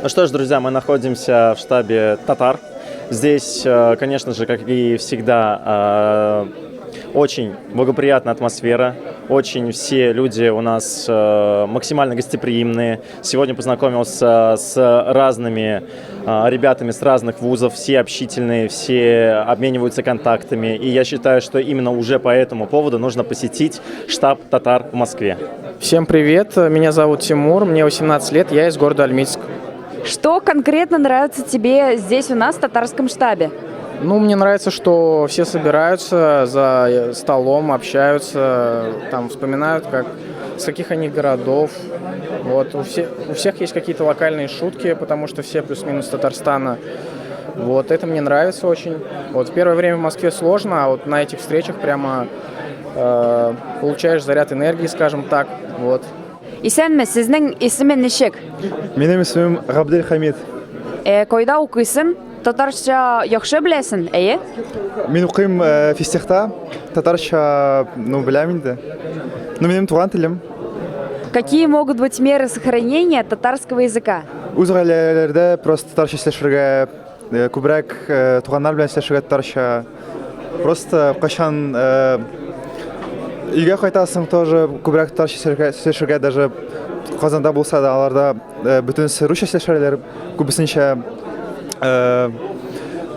Ну что ж, друзья, мы находимся в штабе «Татар». Здесь, конечно же, как и всегда, очень благоприятная атмосфера. Очень все люди у нас максимально гостеприимные. Сегодня познакомился с разными ребятами с разных вузов. Все общительные, все обмениваются контактами. И я считаю, что именно уже по этому поводу нужно посетить штаб «Татар» в Москве. Всем привет, меня зовут Тимур, мне 18 лет, я из города Альметьевск. Что конкретно нравится тебе здесь у нас в татарском штабе? Мне нравится, что все собираются за столом, общаются, там вспоминают, с каких они городов. Вот, у всех есть какие-то локальные шутки, потому что все плюс-минус Татарстана. Вот, это мне нравится очень. Вот, в первое время в Москве сложно, а вот на этих встречах прямо получаешь заряд энергии, скажем так. Вот. Исәнме, сезнең исемен ничек? Минем исемем Габделхамид. Кайда укыйсың? Татарча яхшы беләсең, әйе? Мин укыйм физтехта. Татарча, беләм инде. Минем туган телем. Какие могут быть меры сохранения татарского языка? Үз гаиләләрдә просто татарча сөйләшергә, күбрәк туганнар белән сөйләшергә татарча. Просто кайчан өйгә кайтасың, тоже күбрәк татарча сөйләшергә, даже Казанда булса да, аларда бөтенесе русча сөйләшәләр, күбесенчә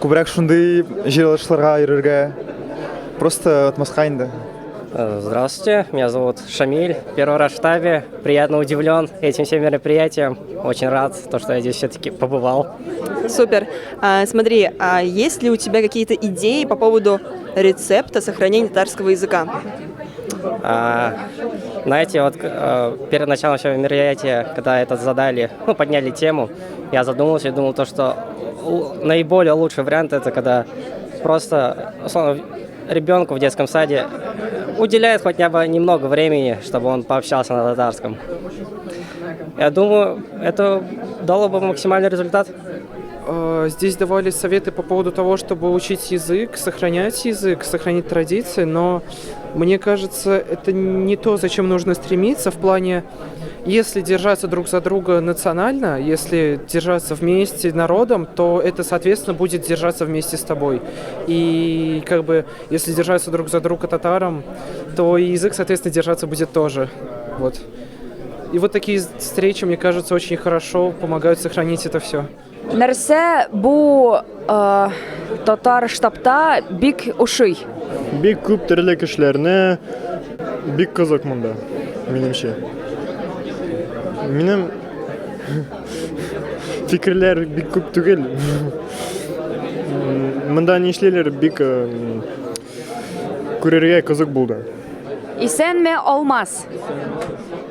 күбрәк шундый җыелышларга йөрергә. Просто отмазка инде. Здравствуйте, меня зовут Шамиль. Первый раз в штабе. Приятно удивлен этим всем мероприятием. Очень рад, что я здесь все-таки побывал. Супер. Смотри, есть ли у тебя какие-то идеи по поводу рецепта сохранения татарского языка? Знаете, перед началом всего мероприятия, когда это задали, подняли тему, я задумался и думал, что наиболее лучший вариант это когда просто, условно, ребенку в детском саде уделяет хотя бы немного времени, чтобы он пообщался на татарском. Я думаю, это дало бы максимальный результат. Здесь давали советы по поводу того, чтобы учить язык, сохранить традиции, но мне кажется, это не то, зачем нужно стремиться в плане, если держаться друг за друга национально, если держаться вместе народом, то это, соответственно, будет держаться вместе с тобой. И если держаться друг за друга татаром, то и язык, соответственно, держаться будет тоже. Вот. И вот такие встречи, мне кажется, очень хорошо помогают сохранить это все. Нәрсә бу татар штабта бик ошый? Бик күп төрле кешеләрне бик кызык монда, минемчә. Минем фикерләр бик күп түгел. Монда нишләләр бик күрергә кызык булды. Исәнме, Алмаз?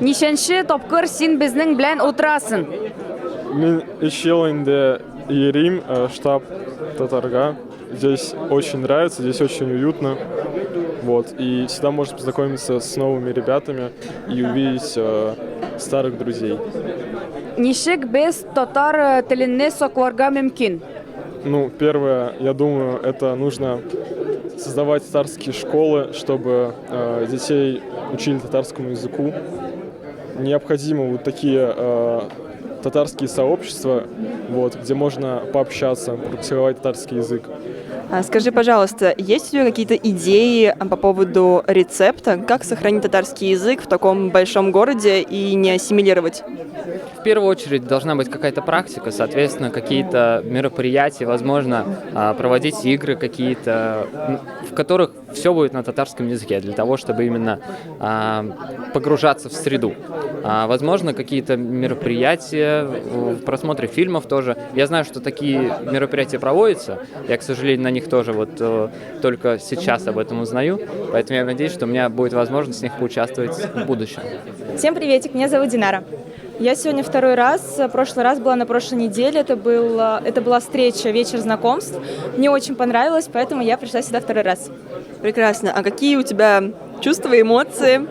Ничәнче тапкыр син безнең белән утырасың? Мин 3 ел инде йөрим штаб Татарга. Здесь очень нравится, здесь очень уютно. Вот, и всегда можно познакомиться с новыми ребятами и увидеть старых друзей. Ничек без татар теленне сакларга мөмкин? Первое, я думаю, это нужно создавать татарские школы, чтобы детей учили татарскому языку. Необходимы вот такие татарские сообщества, где можно пообщаться, практиковать татарский язык. Скажи, пожалуйста, есть у тебя какие-то идеи по поводу рецепта, как сохранить татарский язык в таком большом городе и не ассимилировать? В первую очередь должна быть какая-то практика, соответственно, какие-то мероприятия, возможно, проводить игры какие-то, в которых все будет на татарском языке, для того, чтобы именно погружаться в среду. Возможно, какие-то мероприятия, просмотры фильмов тоже. Я знаю, что такие мероприятия проводятся. Я, к сожалению, на них тоже только сейчас об этом узнаю. Поэтому я надеюсь, что у меня будет возможность в них поучаствовать в будущем. Всем приветик, меня зовут Динара. Я сегодня второй раз, в прошлый раз была на прошлой неделе, это была встреча, вечер знакомств. Мне очень понравилось, поэтому я пришла сюда второй раз. Прекрасно. А какие у тебя чувства, эмоции?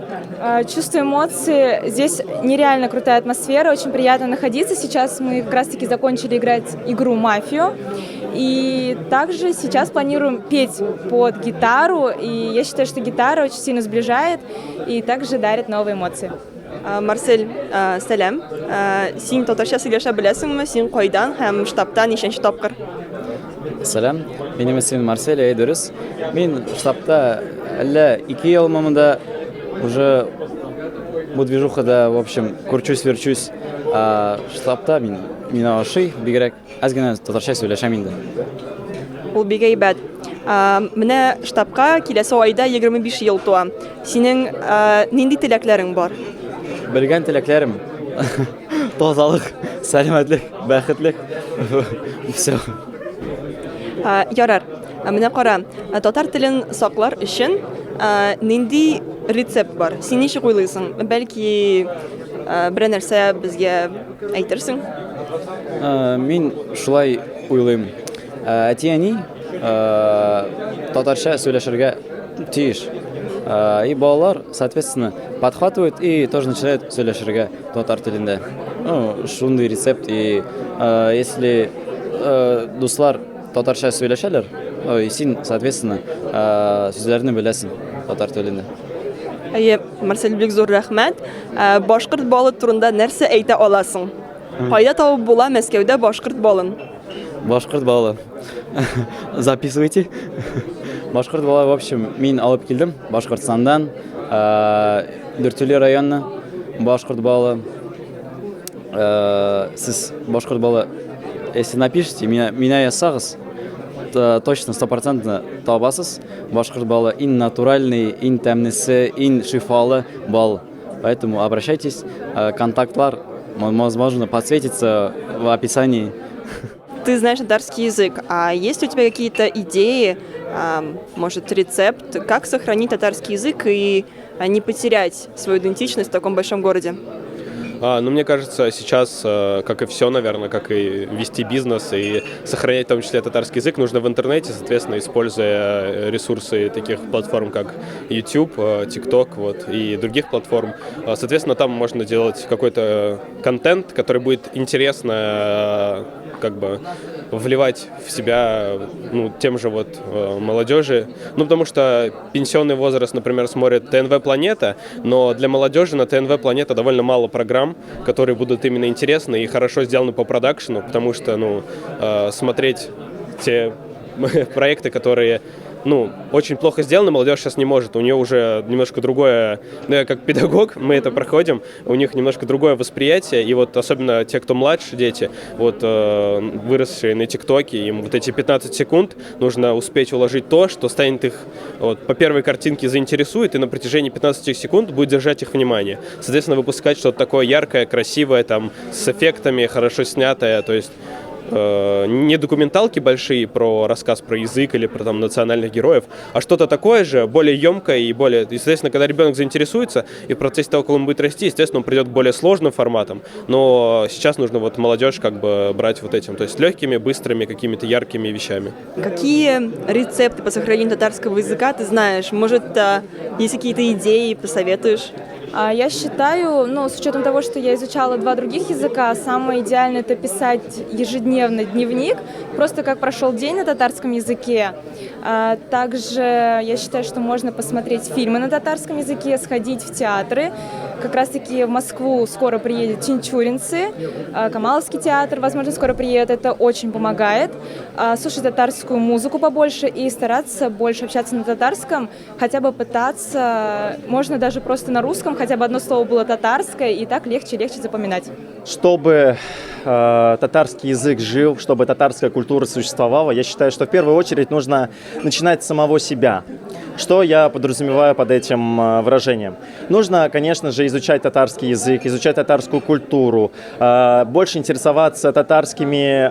Чувства, эмоции. Здесь нереально крутая атмосфера, очень приятно находиться. Сейчас мы как раз-таки закончили играть игру «Мафию». И также сейчас планируем петь под гитару. И я считаю, что гитара очень сильно сближает и также дарит новые эмоции. Марсель, сәлем. Син татарча сөйләшә беләсеңме? Син кайдан һәм штабта ничәнче тапкыр? Сәлем, минем исемем Марсель, дөрес. Мин штабта әллә 2 ел момында уже бу движухада, в общем, кручусь-верчусь. Штабта мин ашый, бигрәк аз гына татарча сөйләшәм инде. Ул бик әйбәт. Менә штабка киләсе айда 25 ел туа. Синең нинди теләкләрең бар? Белгән теләкләрем тазалык, сәламәтлек, бәхетлек. Все. Ярар. Менә кара, татар телен саклар өчен нинди рецепт бар? Син ничек уйлыйсың? Бәлки бер нәрсә безгә әйтерсең? Мин шулай уйлыйм. Әти-әни татарча сөйләшергә тиеш. И балалар, соответственно, подхватывают и тоже начинают сөйләшергә татар телендә. Ну, шундый рецепт. И если дуслар татарча сөйләшәләр, син, соответственно, сүзләрне беләсең татар телендә. Марсель, бик зур рәхмәт. Башкорт балы турында нәрсә әйтә аласың? Кайда табып була Мәскәүдә башкорт балын? Башкорт балы. Записывайте. Башкорт балы, в общем, мин алып килдем Башкортстандан, Дүртөйле районына башкорт балы. Сез башкорт балы, если напишите, меня ясагыз, точно 100% табасыз. Башкорт балы ин натуральный, ин тәмлесе, ин шифалы бал. Поэтому обращайтесь. Контактлар, возможно, подсветится в описании. Ты знаешь татарский язык, а есть у тебя какие-то идеи, может, рецепт, как сохранить татарский язык и не потерять свою идентичность в таком большом городе? Ну, мне кажется, сейчас, как и все, наверное, как и вести бизнес и сохранять в том числе татарский язык, нужно в интернете, соответственно, используя ресурсы таких платформ, как YouTube, TikTok вот, и других платформ. Соответственно, там можно делать какой-то контент, который будет интересно как бы вливать в себя тем же вот молодежи. Ну, потому что пенсионный возраст, например, смотрит ТНВ «Планета», но для молодежи на ТНВ «Планета» довольно мало программ, которые будут именно интересны и хорошо сделаны по продакшену, потому что, смотреть те проекты, которые очень плохо сделаны, молодежь сейчас не может. У нее уже немножко другое, я как педагог, мы это проходим, у них немножко другое восприятие, и вот особенно те, кто младше, дети, вот выросшие на ТикТоке, им вот эти 15 секунд нужно успеть уложить то, что станет их по первой картинке заинтересует, и на протяжении 15 секунд будет держать их внимание. Соответственно, выпускать что-то такое яркое, красивое, там, с эффектами, хорошо снятое, то есть не документалки большие про рассказ про язык или про национальных героев, а что-то такое же, более емкое и более... Естественно, когда ребенок заинтересуется, и в процессе того, как он будет расти, естественно, он придет к более сложным форматам, но сейчас нужно молодежь как бы брать вот этим, то есть легкими, быстрыми, какими-то яркими вещами. Какие рецепты по сохранению татарского языка ты знаешь? Может, есть какие-то идеи, посоветуешь? Я считаю, с учетом того, что я изучала 2 других языка, самое идеальное — это писать ежедневный дневник, просто как прошел день на татарском языке. Также я считаю, что можно посмотреть фильмы на татарском языке, сходить в театры. Как раз-таки в Москву скоро приедет Чинчуринцы, Камаловский театр, возможно, скоро приедет, это очень помогает. Слушать татарскую музыку побольше и стараться больше общаться на татарском, хотя бы пытаться, можно даже просто на русском, хотя бы одно слово было татарское, и так легче запоминать. Чтобы татарский язык жил, чтобы татарская культура существовала, я считаю, что в первую очередь нужно начинать с самого себя. Что я подразумеваю под этим выражением? Нужно, конечно же, изучать татарский язык, изучать татарскую культуру, больше интересоваться татарскими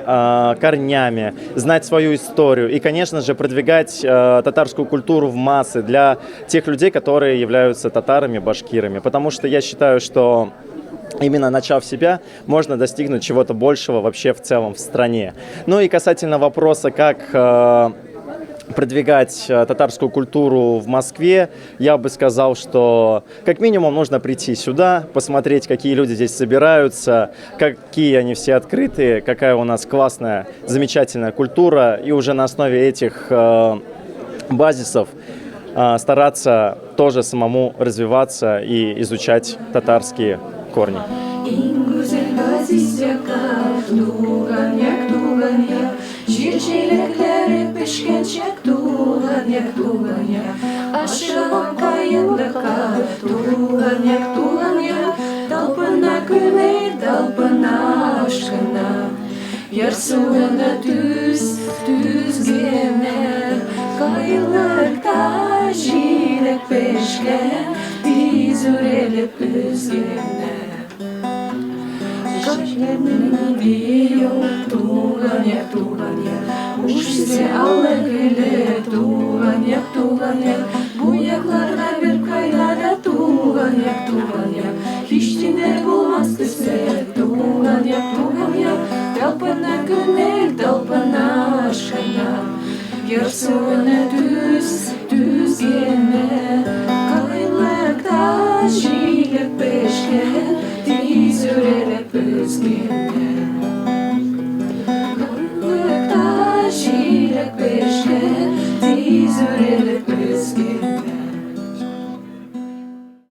корнями, знать свою историю и, конечно же, продвигать татарскую культуру в массы для тех людей, которые являются татарами, башкирами. Потому что я считаю, что именно начав себя, можно достигнуть чего-то большего вообще в целом в стране. Ну и касательно вопроса, как продвигать татарскую культуру в Москве, я бы сказал, что как минимум нужно прийти сюда, посмотреть, какие люди здесь собираются, какие они все открытые, какая у нас классная, замечательная культура, и уже на основе этих базисов стараться тоже самому развиваться и изучать татарские корни. Ярсуына түзгенер, қайылықта жидек пешкен, біз үреліп үзгенер. Жашленің дейо, туған як, уж сізе алы күлі, туған як, бұяқларға бір қайдада туған як, hiçtiner bulmaz kısmet, tuğan yak, talpına gönül, talpına aşkına, yarısını düzgene, kaylıkta jilik peşken, diz ürelip özgene. Kaylıkta jilik peşken,